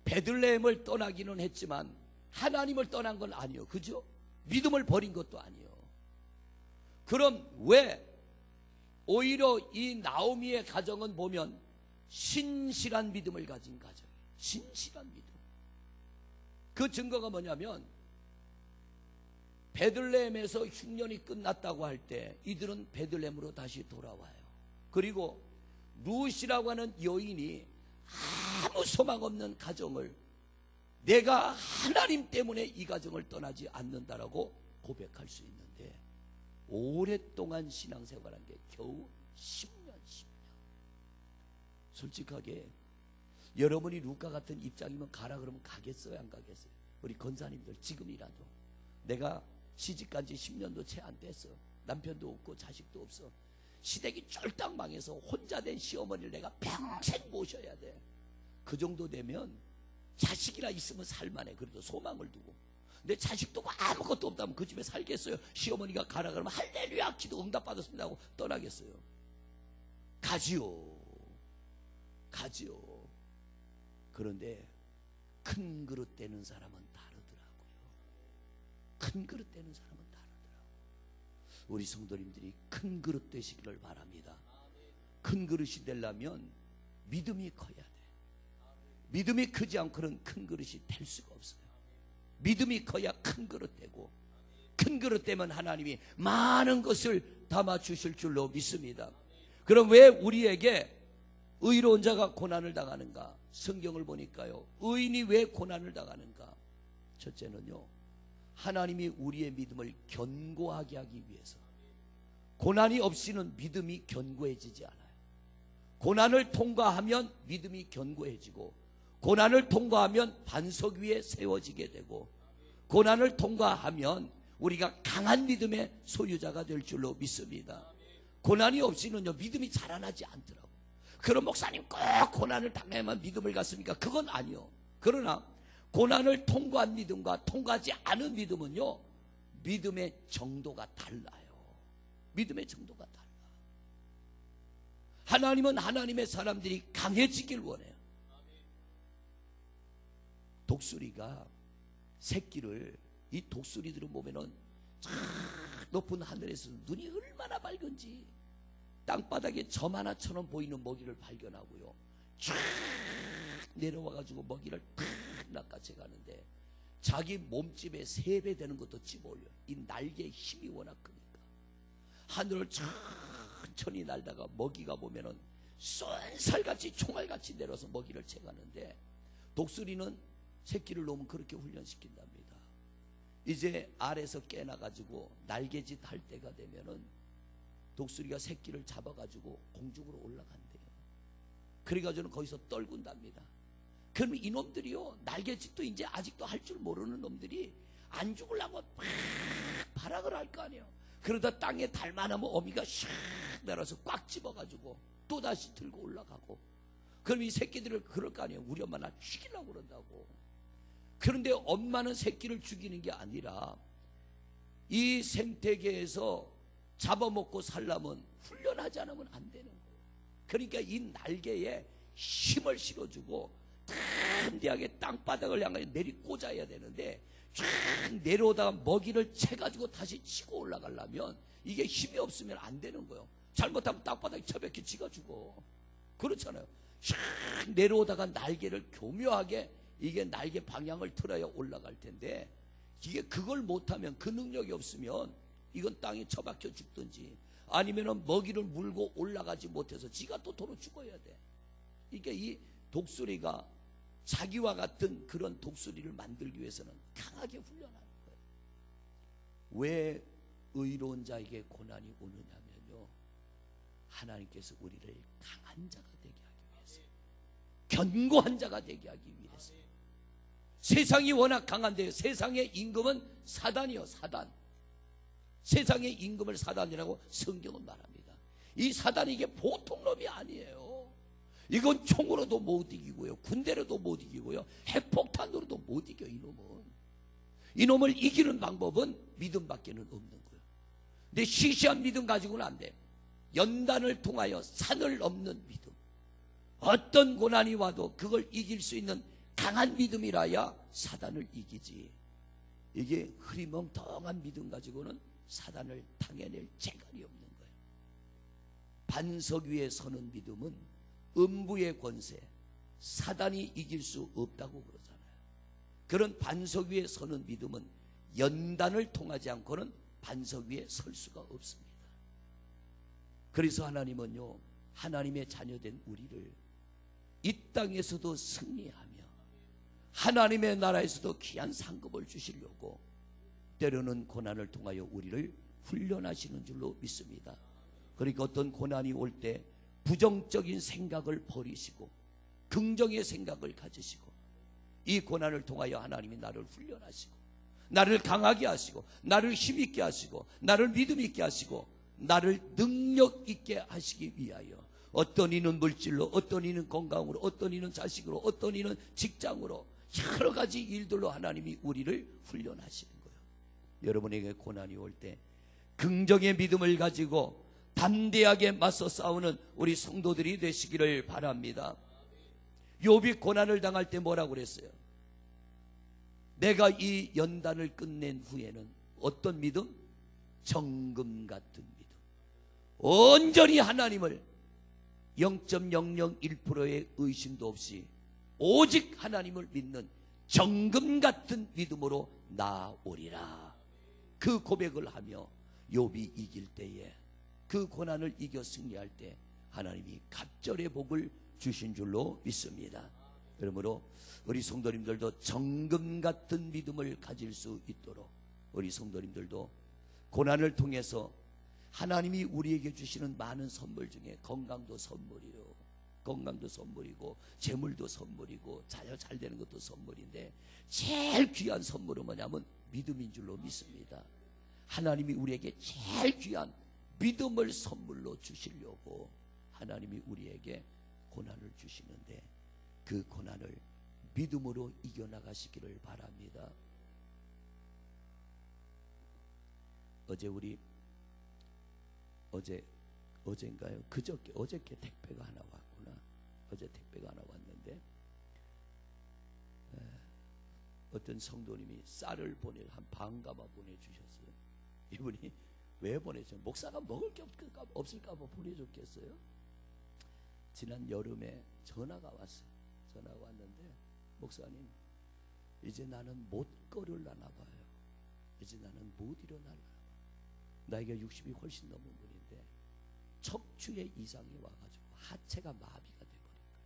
베들레헴을 떠나기는 했지만 하나님을 떠난 건 아니에요. 그죠? 믿음을 버린 것도 아니에요. 그럼 왜 오히려 이 나오미의 가정은 보면 신실한 믿음을 가진 가정이에요. 신실한 믿음. 그 증거가 뭐냐면 베들레헴에서 흉년이 끝났다고 할 때 이들은 베들레헴으로 다시 돌아와요. 그리고 룻이라고 하는 여인이 아무 소망 없는 가정을 내가 하나님 때문에 이 가정을 떠나지 않는다라고 고백할 수 있는데, 오랫동안 신앙생활한 게 겨우 10년. 솔직하게 여러분이 룻과 같은 입장이면 가라 그러면 가겠어요, 안 가겠어요? 우리 권사님들 지금이라도 내가 시집간 지 10년도 채 안 됐어. 남편도 없고 자식도 없어. 시댁이 쫄딱 망해서 혼자 된 시어머니를 내가 평생 모셔야 돼. 그 정도 되면 자식이나 있으면 살만해. 그래도 소망을 두고. 근데 자식도 아무것도 없다면 그 집에 살겠어요? 시어머니가 가라 그러면 할렐루야 기도 응답받았습니다 하고 떠나겠어요? 가지요. 그런데 큰 그릇 되는 사람은 다르더라고요. 큰 그릇 되는 사람은 다르더라고요. 우리 성도님들이 큰 그릇 되시기를 바랍니다. 큰 그릇이 되려면 믿음이 커야 돼. 믿음이 크지 않고는 큰 그릇이 될 수가 없어요. 믿음이 커야 큰 그릇 되고, 큰 그릇 되면 하나님이 많은 것을 담아 주실 줄로 믿습니다. 그럼 왜 우리에게 의로운 자가 고난을 당하는가? 성경을 보니까요, 의인이 왜 고난을 당하는가? 첫째는요, 하나님이 우리의 믿음을 견고하게 하기 위해서. 고난이 없이는 믿음이 견고해지지 않아요. 고난을 통과하면 믿음이 견고해지고, 고난을 통과하면 반석 위에 세워지게 되고, 고난을 통과하면 우리가 강한 믿음의 소유자가 될 줄로 믿습니다. 고난이 없이는요, 믿음이 자라나지 않더라고요. 그럼 목사님 꼭 고난을 당해야만 믿음을 갖습니까? 그건 아니요. 그러나 고난을 통과한 믿음과 통과하지 않은 믿음은요, 믿음의 정도가 달라요. 믿음의 정도가 달라. 하나님은 하나님의 사람들이 강해지길 원해요. 독수리가 새끼를, 이 독수리들은 보면은 저 높은 하늘에서 눈이 얼마나 밝은지 땅바닥에 점 하나처럼 보이는 먹이를 발견하고요, 쫙 내려와가지고 먹이를 탁 낚아채 가는데 자기 몸집의 3배 되는 것도 집어올려. 이 날개의 힘이 워낙 크니까 하늘을 천천히 날다가 먹이가 보면은 쏜살같이 총알같이 내려서 먹이를 채가는데, 독수리는 새끼를 놓으면 그렇게 훈련시킨답니다. 이제 알에서 깨나가지고 날개짓 할 때가 되면은 독수리가 새끼를 잡아가지고 공중으로 올라간대요. 그래가지고는 거기서 떨군답니다. 그러면 이놈들이요, 날개짓도 이제 아직도 할 줄 모르는 놈들이 안 죽으려고 막 발악을 할 거 아니에요. 그러다 땅에 달만하면 어미가 샥 내려서 꽉 집어가지고 또다시 들고 올라가고, 그럼 이 새끼들을 그럴 거 아니에요. 우리 엄마 나 죽이려고 그런다고. 그런데 엄마는 새끼를 죽이는 게 아니라 이 생태계에서 잡아먹고 살려면 훈련하지 않으면 안 되는 거예요. 그러니까 이 날개에 힘을 실어주고 탄디하게 땅바닥을 향해 내리꽂아야 되는데, 쫙 내려오다가 먹이를 채가지고 다시 치고 올라가려면 이게 힘이 없으면 안 되는 거예요. 잘못하면 땅바닥에 처박혀 지가 죽어. 그렇잖아요. 쫙 내려오다가 날개를 교묘하게, 이게 날개 방향을 틀어야 올라갈 텐데, 이게 그걸 못하면, 그 능력이 없으면 이건 땅에 처박혀 죽든지 아니면은 먹이를 물고 올라가지 못해서 지가 또 도로 죽어야 돼. 그러니까 이 독수리가 자기와 같은 그런 독수리를 만들기 위해서는 강하게 훈련하는 거예요. 왜 의로운 자에게 고난이 오느냐면요, 하나님께서 우리를 강한 자가 되게 하기 위해서, 견고한 자가 되게 하기 위해서. 세상이 워낙 강한데요, 세상의 임금은 사단이요, 사단. 세상의 임금을 사단이라고 성경은 말합니다. 이 사단이 이게 보통 놈이 아니에요. 이건 총으로도 못 이기고요, 군대로도 못 이기고요, 핵폭탄으로도 못 이겨. 이놈을 이기는 방법은 믿음밖에는 없는 거예요. 근데 시시한 믿음 가지고는 안 돼. 연단을 통하여 산을 넘는 믿음, 어떤 고난이 와도 그걸 이길 수 있는 강한 믿음이라야 사단을 이기지. 이게 흐리멍텅한 믿음 가지고는 사단을 당해낼 재간이 없는 거예요. 반석 위에 서는 믿음은 음부의 권세, 사단이 이길 수 없다고 그러잖아요. 그런 반석 위에 서는 믿음은 연단을 통하지 않고는 반석 위에 설 수가 없습니다. 그래서 하나님은요, 하나님의 자녀된 우리를 이 땅에서도 승리하며 하나님의 나라에서도 귀한 상급을 주시려고 때로는 고난을 통하여 우리를 훈련하시는 줄로 믿습니다. 그러니까 어떤 고난이 올 때 부정적인 생각을 버리시고 긍정의 생각을 가지시고, 이 고난을 통하여 하나님이 나를 훈련하시고 나를 강하게 하시고 나를 힘있게 하시고 나를 믿음 있게 하시고 나를 능력 있게 하시기 위하여, 어떤 이는 물질로, 어떤 이는 건강으로, 어떤 이는 자식으로, 어떤 이는 직장으로, 여러 가지 일들로 하나님이 우리를 훈련하시는 거예요. 여러분에게 고난이 올 때 긍정의 믿음을 가지고 담대하게 맞서 싸우는 우리 성도들이 되시기를 바랍니다. 욥이 고난을 당할 때 뭐라고 그랬어요? 내가 이 연단을 끝낸 후에는 어떤 믿음? 정금 같은 믿음. 온전히 하나님을 0.001%의 의심도 없이 오직 하나님을 믿는 정금 같은 믿음으로 나오리라. 그 고백을 하며 욥이 이길 때에, 그 고난을 이겨 승리할 때 하나님이 갑절의 복을 주신 줄로 믿습니다. 그러므로 우리 성도님들도 정금 같은 믿음을 가질 수 있도록, 우리 성도님들도 고난을 통해서 하나님이 우리에게 주시는 많은 선물 중에 건강도 선물이요, 건강도 선물이고 재물도 선물이고 잘 되는 것도 선물인데, 제일 귀한 선물은 뭐냐면 믿음인 줄로 믿습니다. 하나님이 우리에게 제일 귀한 믿음을 선물로 주시려고 하나님이 우리에게 고난을 주시는데, 그 고난을 믿음으로 이겨나가시기를 바랍니다. 어제인가요? 어저께 택배가 하나 왔구나. 어제 택배가 하나 왔는데, 어떤 성도님이 쌀을 한 반가마 보내주셨어요. 이분이 왜 보내죠? 목사가 먹을 게 없을까 봐 보내줬겠어요? 지난 여름에 전화가 왔어요. 전화가 왔는데, 목사님, 이제 나는 못 걸으려나 봐요. 이제 나는 못 일어나려나 봐요. 나이가 60이 훨씬 넘은 분인데 척추에 이상이 와가지고 하체가 마비가 돼버린 거예요.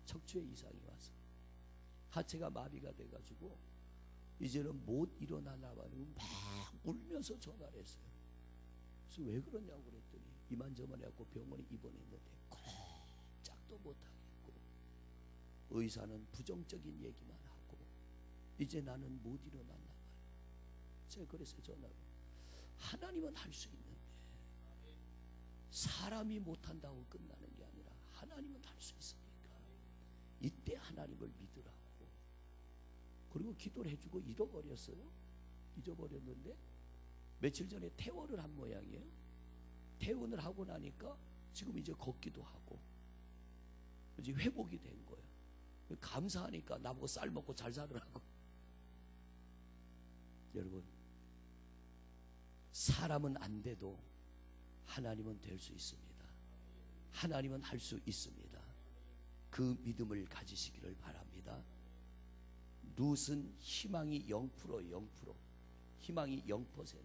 척추에 이상이 와서 하체가 마비가 돼가지고 이제는 못 일어나나 봐요. 막 울면서 전화를 했어요. 그래서 왜 그러냐고 그랬더니 이만저만 해갖고 병원에 입원했는데 꼼짝도 못하겠고 의사는 부정적인 얘기만 하고 이제 나는 못 일어났나 봐요. 제가 그래서 전화로, 하나님은 할 수 있는데 사람이 못한다고 끝나는 게 아니라 하나님은 할 수 있으니까 이때 하나님을 믿으라고. 그리고 기도를 해주고 잃어버렸어요. 잊어버렸는데 며칠 전에 퇴원을 한 모양이에요. 퇴원을 하고 나니까 지금 이제 걷기도 하고 이제 회복이 된 거예요. 감사하니까 나보고 쌀 먹고 잘 살으라고. 여러분, 사람은 안 돼도 하나님은 될 수 있습니다. 하나님은 할 수 있습니다. 그 믿음을 가지시기를 바랍니다. 룻은 희망이 0%, 희망이 0%.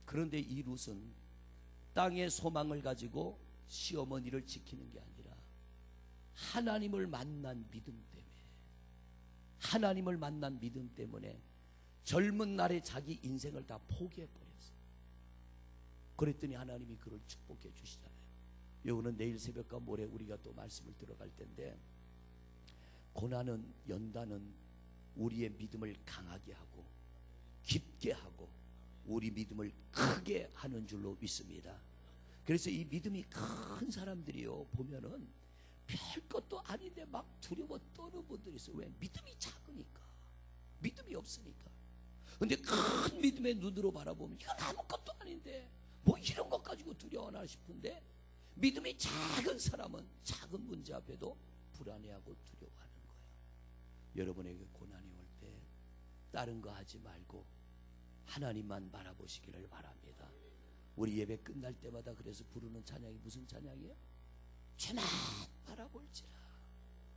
그런데 이 룻은 땅의 소망을 가지고 시어머니를 지키는 게 아니라 하나님을 만난 믿음 때문에, 하나님을 만난 믿음 때문에 젊은 날에 자기 인생을 다 포기해버렸어요. 그랬더니 하나님이 그를 축복해 주시잖아요. 요거는 내일 새벽과 모레 우리가 또 말씀을 들어갈 텐데, 고난은, 연단은 우리의 믿음을 강하게 하고 깊게 하고 우리 믿음을 크게 하는 줄로 믿습니다. 그래서 이 믿음이 큰 사람들이요, 보면은 별 것도 아닌데 막 두려워 떠는 분들이 있어요. 왜? 믿음이 작으니까, 믿음이 없으니까. 근데 큰 믿음의 눈으로 바라보면 이건 아무것도 아닌데 뭐 이런 것 가지고 두려워하나 싶은데, 믿음이 작은 사람은 작은 문제 앞에도 불안해하고 두려워하는 거예요. 여러분에게 고난이 올 때 다른 거 하지 말고 하나님만 바라보시기를 바랍니다. 우리 예배 끝날 때마다 그래서 부르는 찬양이 무슨 찬양이에요? 주만 바라볼지라.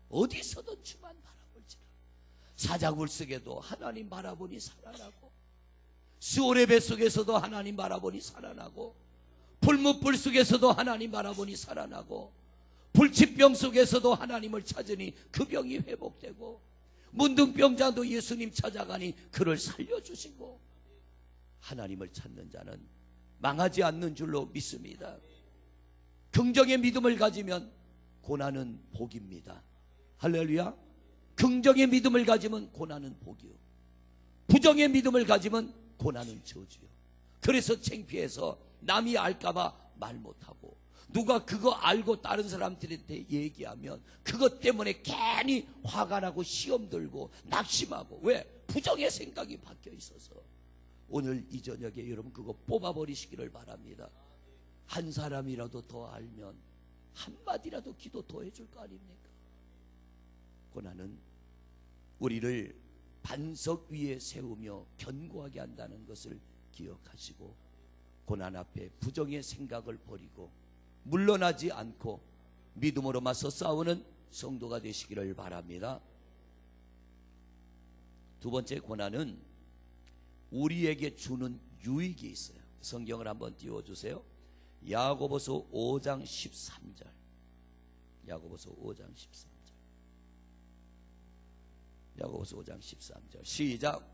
어디서든 주만 바라볼지라. 사자굴 속에도 하나님 바라보니 살아나고, 스올의 뱃속에서도 하나님 바라보니 살아나고, 불뭇불 속에서도 하나님 바라보니 살아나고, 불치병 속에서도 하나님을 찾으니 그 병이 회복되고, 문둥병자도 예수님 찾아가니 그를 살려주시고, 하나님을 찾는 자는 망하지 않는 줄로 믿습니다. 긍정의 믿음을 가지면 고난은 복입니다. 할렐루야. 긍정의 믿음을 가지면 고난은 복이요, 부정의 믿음을 가지면 고난은 저주요. 그래서 창피해서 남이 알까봐 말 못하고, 누가 그거 알고 다른 사람들한테 얘기하면 그것 때문에 괜히 화가 나고 시험 들고 낙심하고. 왜? 부정의 생각이 바뀌어 있어서. 오늘 이 저녁에 여러분 그거 뽑아버리시기를 바랍니다. 한 사람이라도 더 알면 한마디라도 기도 더 해줄 거 아닙니까? 고난은 우리를 반석 위에 세우며 견고하게 한다는 것을 기억하시고, 고난 앞에 부정의 생각을 버리고 물러나지 않고 믿음으로 맞서 싸우는 성도가 되시기를 바랍니다. 두 번째, 고난은 우리에게 주는 유익이 있어요. 성경을 한번 띄워주세요. 야고보서 5장 13절. 야고보서 5장 13절. 야고보서 5장 13절. 시작.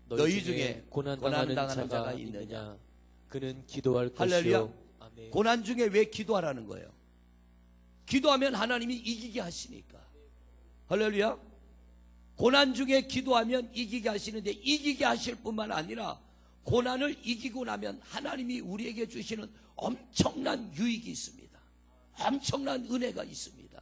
너희 중에 고난당하는 자가 있느냐? 그는 기도할 할렐루야. 것이요. 아멘. 고난 중에 왜 기도하라는 거예요? 기도하면 하나님이 이기게 하시니까. 할렐루야. 고난 중에 기도하면 이기게 하시는데, 이기게 하실 뿐만 아니라 고난을 이기고 나면 하나님이 우리에게 주시는 엄청난 유익이 있습니다. 엄청난 은혜가 있습니다.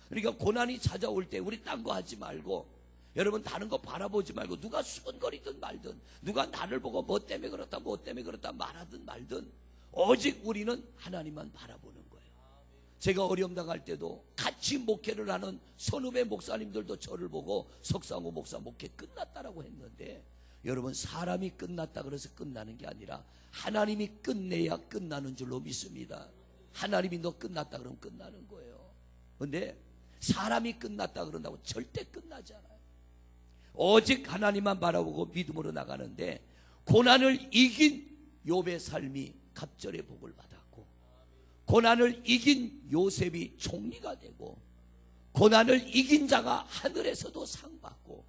그러니까 고난이 찾아올 때 우리 딴 거 하지 말고, 여러분 다른 거 바라보지 말고, 누가 수근거리든 말든, 누가 나를 보고 뭐 때문에 그렇다 말하든 말든, 오직 우리는 하나님만 바라보는 거예요. 제가 어려움 당할 때도 같이 목회를 하는 선후배 목사님들도 저를 보고 석상호 목사 목회 끝났다라고 했는데, 여러분, 사람이 끝났다 그래서 끝나는 게 아니라 하나님이 끝내야 끝나는 줄로 믿습니다. 하나님이 너 끝났다 그러면 끝나는 거예요. 그런데 사람이 끝났다 그런다고 절대 끝나지 않아요. 오직 하나님만 바라보고 믿음으로 나가는데, 고난을 이긴 욥의 삶이 갑절의 복을 받았고, 고난을 이긴 요셉이 총리가 되고, 고난을 이긴 자가 하늘에서도 상 받고,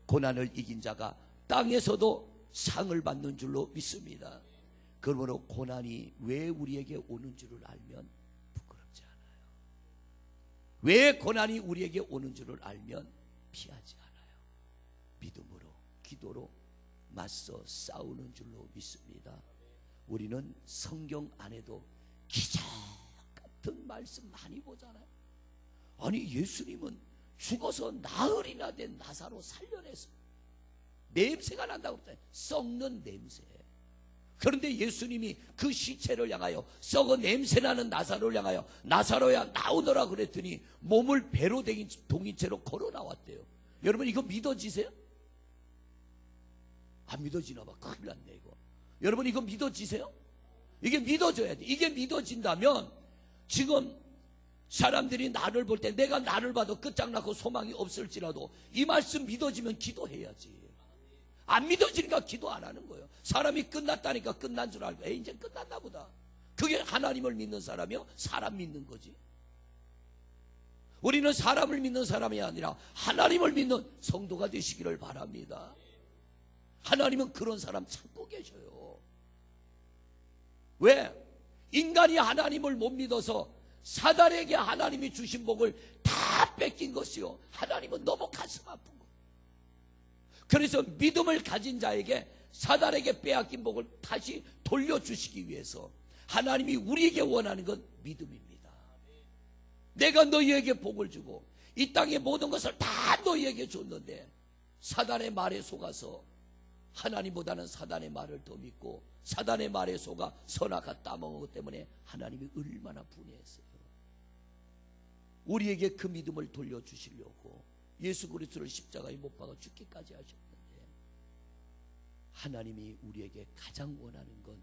고난을 이긴 자가 땅에서도 상을 받는 줄로 믿습니다. 그러므로 고난이 왜 우리에게 오는 줄을 알면 부끄럽지 않아요. 왜 고난이 우리에게 오는 줄을 알면 피하지 않아요. 믿음으로, 기도로 맞서 싸우는 줄로 믿습니다. 우리는 성경 안에도 기적 같은 말씀 많이 보잖아요. 아니, 예수님은 죽어서 나흘이나 된 나사로 살려냈어요. 냄새가 난다고 했잖아요. 썩는 냄새. 그런데 예수님이 그 시체를 향하여, 썩어 냄새나는 나사로를 향하여 나사로야 나오너라 그랬더니 몸을 배로 동인 채로 걸어 나왔대요. 여러분, 이거 믿어지세요? 안 믿어지나 봐. 큰일 났네 이거. 여러분, 이거 믿어지세요? 이게 믿어져야 돼. 이게 믿어진다면, 지금 사람들이 나를 볼 때 내가 나를 봐도 끝장나고 소망이 없을지라도 이 말씀 믿어지면 기도해야지. 안 믿어지니까 기도 안 하는 거예요. 사람이 끝났다니까 끝난 줄 알고, 이제 끝났나 보다. 그게 하나님을 믿는 사람이요? 사람 믿는 거지. 우리는 사람을 믿는 사람이 아니라 하나님을 믿는 성도가 되시기를 바랍니다. 하나님은 그런 사람 찾고 계셔요. 왜? 인간이 하나님을 못 믿어서 사단에게 하나님이 주신 복을 다 뺏긴 것이요, 하나님은 너무 가슴 아픈 거. 그래서 믿음을 가진 자에게 사단에게 빼앗긴 복을 다시 돌려주시기 위해서 하나님이 우리에게 원하는 건 믿음입니다. 내가 너희에게 복을 주고 이 땅의 모든 것을 다 너희에게 줬는데 사단의 말에 속아서 하나님보다는 사단의 말을 더 믿고 사단의 말에 속아 선악과 따먹은 것 때문에 하나님이 얼마나 분해했어요. 우리에게 그 믿음을 돌려주시려고 예수 그리스도를 십자가에 못 박아 죽기까지 하셨는데, 하나님이 우리에게 가장 원하는 건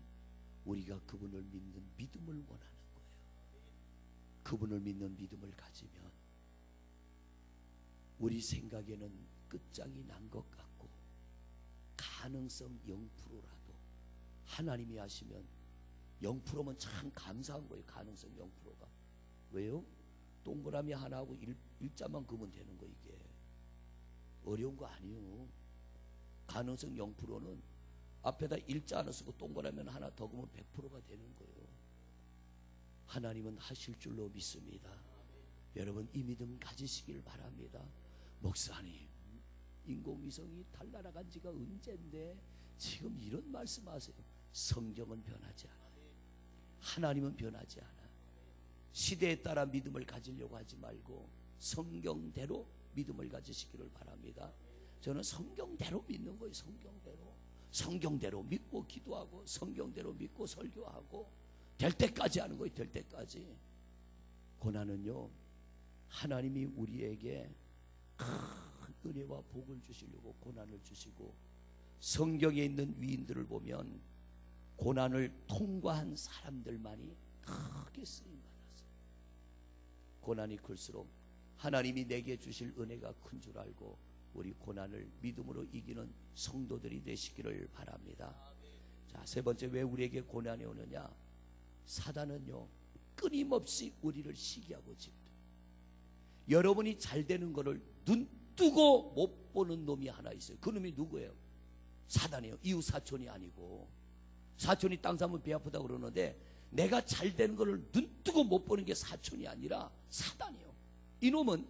우리가 그분을 믿는 믿음을 원하는 거예요. 그분을 믿는 믿음을 가지면 우리 생각에는 끝장이 난 것 같고 가능성 0%라도 하나님이 하시면 0%면 참 감사한 거예요. 가능성 0%가. 왜요? 동그라미 하나하고 일자만 그으면 되는 거. 이게 어려운 거 아니에요. 가능성 0%는 앞에다 일자 하나 쓰고 동그라미 하나 더 그으면 100%가 되는 거예요. 하나님은 하실 줄로 믿습니다. 여러분, 이 믿음 가지시길 바랍니다. 목사님, 인공위성이 달 날아간 지가 언젠데 지금 이런 말씀하세요. 성경은 변하지 않아. 하나님은 변하지 않아. 시대에 따라 믿음을 가지려고 하지 말고 성경대로 믿음을 가지시기를 바랍니다. 저는 성경대로 믿는 거예요. 성경대로 믿고 기도하고 성경대로 믿고 설교하고 될 때까지 하는 거예요. 될 때까지. 고난은요, 하나님이 우리에게 큰 은혜와 복을 주시려고 고난을 주시고, 성경에 있는 위인들을 보면 고난을 통과한 사람들만이 크게 쓰임받았어요. 고난이 클수록 하나님이 내게 주실 은혜가 큰 줄 알고 우리 고난을 믿음으로 이기는 성도들이 되시기를 바랍니다. 자, 세 번째, 왜 우리에게 고난이 오느냐? 사단은요, 끊임없이 우리를 시기하고 질투. 여러분이 잘 되는 거를 눈 뜨고 못 보는 놈이 하나 있어요. 그 놈이 누구예요? 사단이에요. 이웃 사촌이 아니고. 사촌이 땅 사면 배 아프다 그러는데 내가 잘 되는 거를 눈 뜨고 못 보는 게 사촌이 아니라 사단이에요. 이놈은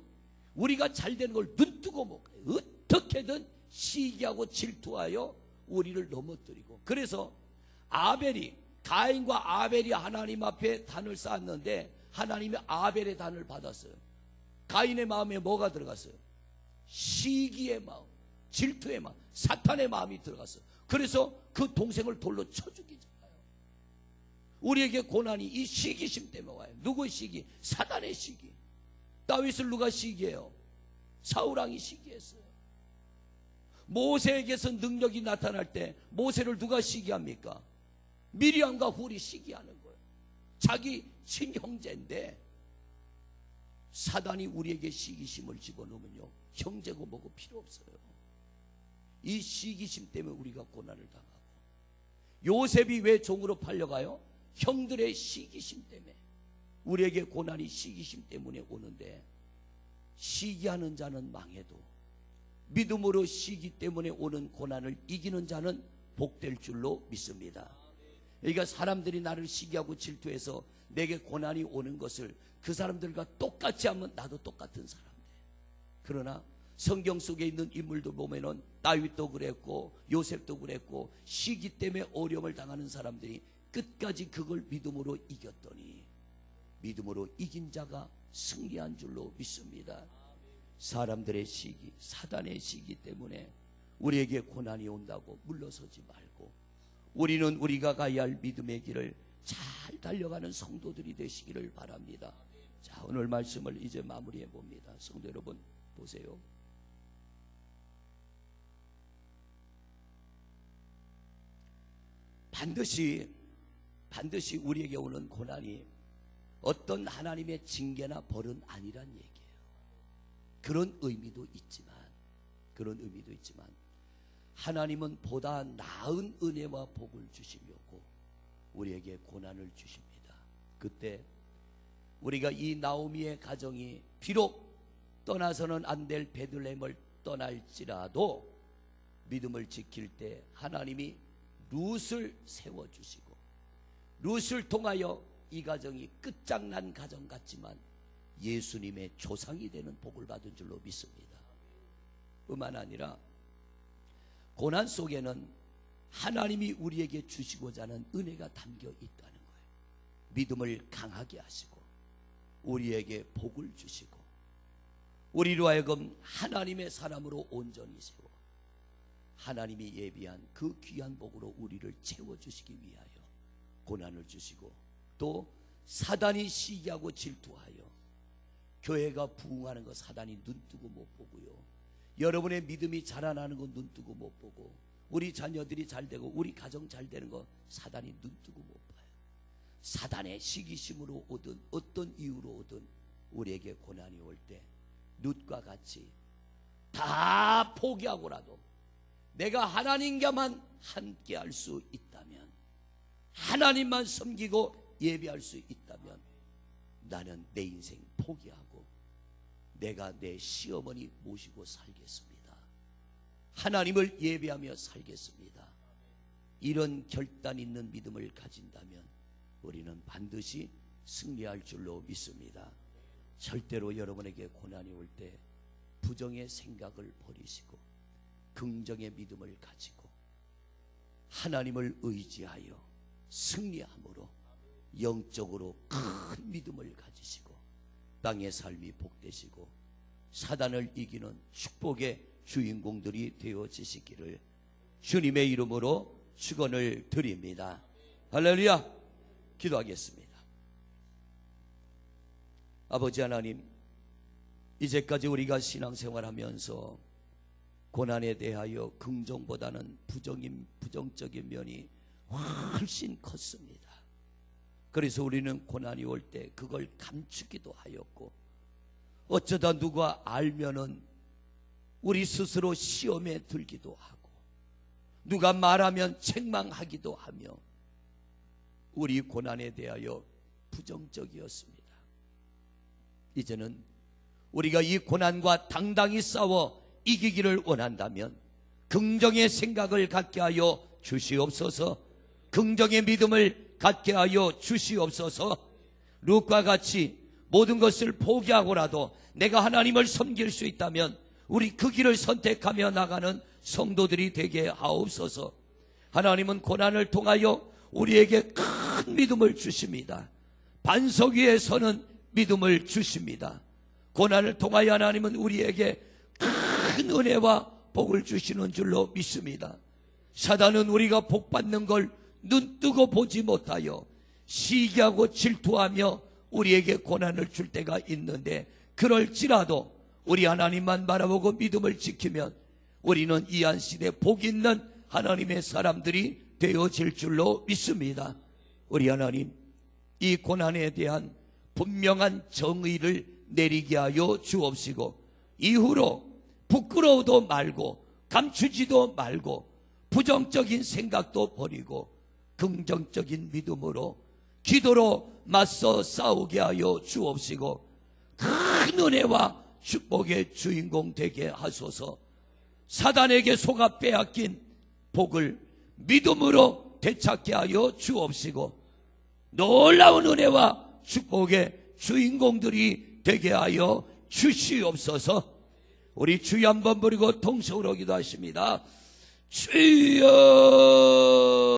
우리가 잘 되는 걸 눈 뜨고 못 가요. 어떻게든 시기하고 질투하여 우리를 넘어뜨리고. 그래서 가인과 아벨이 하나님 앞에 단을 쌓았는데 하나님이 아벨의 단을 받았어요. 가인의 마음에 뭐가 들어갔어요? 시기의 마음, 질투의 마음, 사탄의 마음이 들어갔어요. 그래서 그 동생을 돌로 쳐 죽이잖아요. 우리에게 고난이 이 시기심 때문에 와요. 누구의 시기? 사단의 시기. 다윗을 누가 시기해요? 사울왕이 시기했어요. 모세에게서 능력이 나타날 때 모세를 누가 시기합니까? 미리암과 훌이 시기하는 거예요. 자기 친형제인데 사단이 우리에게 시기심을 집어넣으면요, 형제고 뭐고 필요 없어요. 이 시기심 때문에 우리가 고난을 당하고, 요셉이 왜 종으로 팔려가요? 형들의 시기심 때문에. 우리에게 고난이 시기심 때문에 오는데, 시기하는 자는 망해도 믿음으로 시기 때문에 오는 고난을 이기는 자는 복될 줄로 믿습니다. 그러니까 사람들이 나를 시기하고 질투해서 내게 고난이 오는 것을 그 사람들과 똑같이 하면 나도 똑같은 사람 돼. 그러나 성경 속에 있는 인물들 보면은 다윗도 그랬고 요셉도 그랬고, 시기 때문에 어려움을 당하는 사람들이 끝까지 그걸 믿음으로 이겼더니 믿음으로 이긴 자가 승리한 줄로 믿습니다. 사람들의 시기, 사단의 시기 때문에 우리에게 고난이 온다고 물러서지 말고, 우리는 우리가 가야 할 믿음의 길을 잘 달려가는 성도들이 되시기를 바랍니다. 자, 오늘 말씀을 이제 마무리해 봅니다. 성도 여러분 보세요. 반드시 우리에게 오는 고난이 어떤 하나님의 징계나 벌은 아니란 얘기예요. 그런 의미도 있지만 하나님은 보다 나은 은혜와 복을 주시려고 우리에게 고난을 주십니다. 그때 우리가 이 나오미의 가정이 비록 떠나서는 안 될 베들레헴을 떠날지라도 믿음을 지킬 때 하나님이 룻을 세워주시고, 룻을 통하여 이 가정이 끝장난 가정 같지만 예수님의 조상이 되는 복을 받은 줄로 믿습니다. 뿐만 아니라 고난 속에는 하나님이 우리에게 주시고자 하는 은혜가 담겨 있다는 거예요. 믿음을 강하게 하시고 우리에게 복을 주시고 우리로 하여금 하나님의 사람으로 온전히 세워 하나님이 예비한 그 귀한 복으로 우리를 채워주시기 위하여 고난을 주시고, 또 사단이 시기하고 질투하여 교회가 부흥하는 거 사단이 눈뜨고 못 보고요, 여러분의 믿음이 자라나는 거 눈뜨고 못 보고, 우리 자녀들이 잘되고 우리 가정 잘되는 거 사단이 눈뜨고 못 봐요. 사단의 시기심으로 오든 어떤 이유로 오든 우리에게 고난이 올 때 룻과 같이 다 포기하고라도 내가 하나님과만 함께 할 수 있다면, 하나님만 섬기고 예배할 수 있다면 나는 내 인생 포기하고 내가 내 시어머니 모시고 살겠습니다. 하나님을 예배하며 살겠습니다. 이런 결단 있는 믿음을 가진다면 우리는 반드시 승리할 줄로 믿습니다. 절대로 여러분에게 고난이 올 때 부정의 생각을 버리시고 긍정의 믿음을 가지고 하나님을 의지하여 승리함으로 영적으로 큰 믿음을 가지시고 땅의 삶이 복되시고 사단을 이기는 축복의 주인공들이 되어지시기를 주님의 이름으로 축원을 드립니다. 할렐루야. 기도하겠습니다. 아버지 하나님, 이제까지 우리가 신앙생활하면서 고난에 대하여 긍정보다는 부정적인 면이 훨씬 컸습니다. 그래서 우리는 고난이 올 때 그걸 감추기도 하였고, 어쩌다 누가 알면은 우리 스스로 시험에 들기도 하고, 누가 말하면 책망하기도 하며 우리 고난에 대하여 부정적이었습니다. 이제는 우리가 이 고난과 당당히 싸워 이기기를 원한다면 긍정의 생각을 갖게 하여 주시옵소서. 긍정의 믿음을 갖게 하여 주시옵소서. 룻과 같이 모든 것을 포기하고라도 내가 하나님을 섬길 수 있다면 우리 그 길을 선택하며 나가는 성도들이 되게 하옵소서. 하나님은 고난을 통하여 우리에게 큰 믿음을 주십니다. 반석 위에 서는 믿음을 주십니다. 고난을 통하여 하나님은 우리에게 큰 은혜와 복을 주시는 줄로 믿습니다. 사단은 우리가 복 받는 걸 눈뜨고 보지 못하여 시기하고 질투하며 우리에게 고난을 줄 때가 있는데, 그럴지라도 우리 하나님만 바라보고 믿음을 지키면 우리는 이 한 시대 복 있는 하나님의 사람들이 되어질 줄로 믿습니다. 우리 하나님, 이 고난에 대한 분명한 정의를 내리게 하여 주옵시고, 이후로 부끄러워도 말고 감추지도 말고 부정적인 생각도 버리고 긍정적인 믿음으로 기도로 맞서 싸우게 하여 주옵시고, 큰 은혜와 축복의 주인공 되게 하소서. 사단에게 속아 빼앗긴 복을 믿음으로 되찾게 하여 주옵시고, 놀라운 은혜와 축복의 주인공들이 되게 하여 주시옵소서. 우리 주여 한번 부르고 통성으로 기도하십니다. 주여.